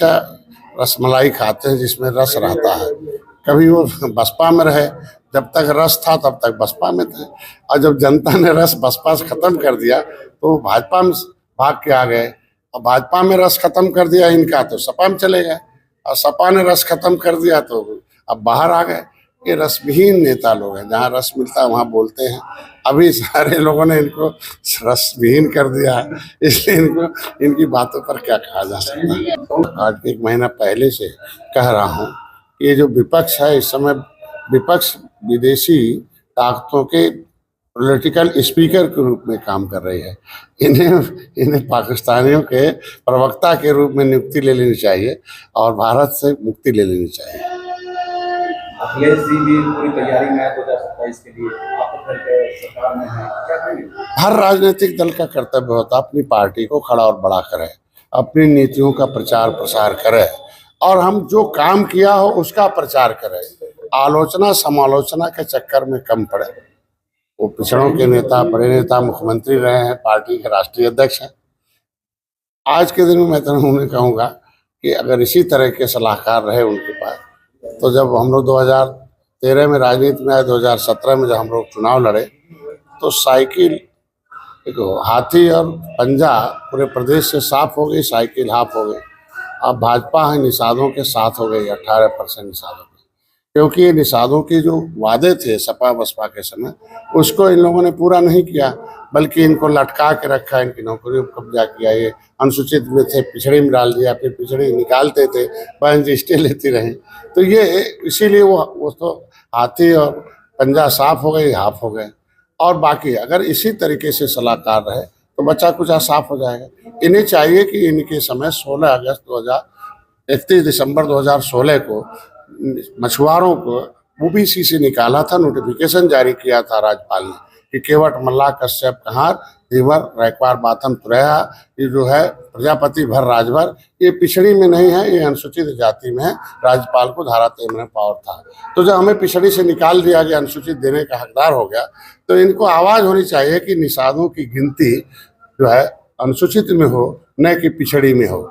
अच्छा रसमलाई खाते हैं जिसमें रस रहता है। कभी वो बसपा में रहे, जब तक रस था तब तक बसपा में थे, और जब जनता ने रस बसपा से खत्म कर दिया तो वो भाजपा में भाग के आ गए। और भाजपा में रस खत्म कर दिया इनका तो सपा में चले गए, और सपा ने रस खत्म कर दिया तो अब बाहर आ गए। ये रसविहीन नेता लोग हैं, जहाँ रस मिलता है वहाँ बोलते हैं। अभी सारे लोगों ने इनको रसविहीन कर दिया है, इसलिए इनको इनकी बातों पर क्या कहा जा सकता है। आज एक महीना पहले से कह रहा हूँ, ये जो विपक्ष है इस समय विपक्ष विदेशी ताकतों के पॉलिटिकल स्पीकर के रूप में काम कर रही है। इन्हें पाकिस्तानियों के प्रवक्ता के रूप में नियुक्ति ले लेनी चाहिए और भारत से मुक्ति ले लेनी चाहिए। अखिलेश जी भी पूरी तैयारी में है 2027 के लिए, आप तो फिर सरकार में हैं, क्या करेंगे? हर राजनीतिक दल का कर्तव्य होता है अपनी पार्टी को खड़ा और बड़ा करे, अपनी नीतियों का प्रचार प्रसार करे, और हम जो काम किया हो उसका प्रचार करें। आलोचना समालोचना के चक्कर में कम पड़े। वो पिछड़ों के नेता, बड़े नेता, मुख्यमंत्री रहे हैं, पार्टी के राष्ट्रीय अध्यक्ष हैं। आज के दिन में मैं तो उन्हें कहूँगा कि अगर इसी तरह के सलाहकार रहे उनके पास, तो जब हम लोग 2013 में राजनीति में आए, 2017 में जब हम लोग चुनाव लड़े, तो साइकिल हाथी और पंजा पूरे प्रदेश से साफ हो गई, साइकिल हाफ हो गई। अब भाजपा है निषादों के साथ हो गई, 18% निषादों के, क्योंकि ये निषादों के जो वादे थे सपा बसपा के समय उसको इन लोगों ने पूरा नहीं किया, बल्कि इनको लटका के रखा, इनकी नौकरियों पर कब्जा किया। ये अनुसूचित में थे, पिछड़े में डाल दिया, फिर पिछड़े निकालते थे, बहन स्टे लेती रही। तो ये इसीलिए वो तो हाथी और पंजा साफ हो गए, हाफ हो गए। और बाकी अगर इसी तरीके से सलाहकार रहे तो बच्चा कुछ साफ हो जाएगा। इन्हें चाहिए कि इनके समय 31 दिसंबर 2016 को मछुआरों को ओबीसी से निकाला था, नोटिफिकेशन जारी किया था राज्यपाल ने कि केवट मल्ला कश्यप कहार धीवर रैकवार बाथम तुरैया, ये जो है प्रजापति भर राजभर, ये पिछड़ी में नहीं है, ये अनुसूचित जाति में है। राज्यपाल को धारा 13 में पावर था। तो जब हमें पिछड़ी से निकाल दिया गया, अनुसूचित देने का हकदार हो गया, तो इनको आवाज़ होनी चाहिए कि निषादों की गिनती जो है अनुसूचित में हो, न कि पिछड़ी में हो।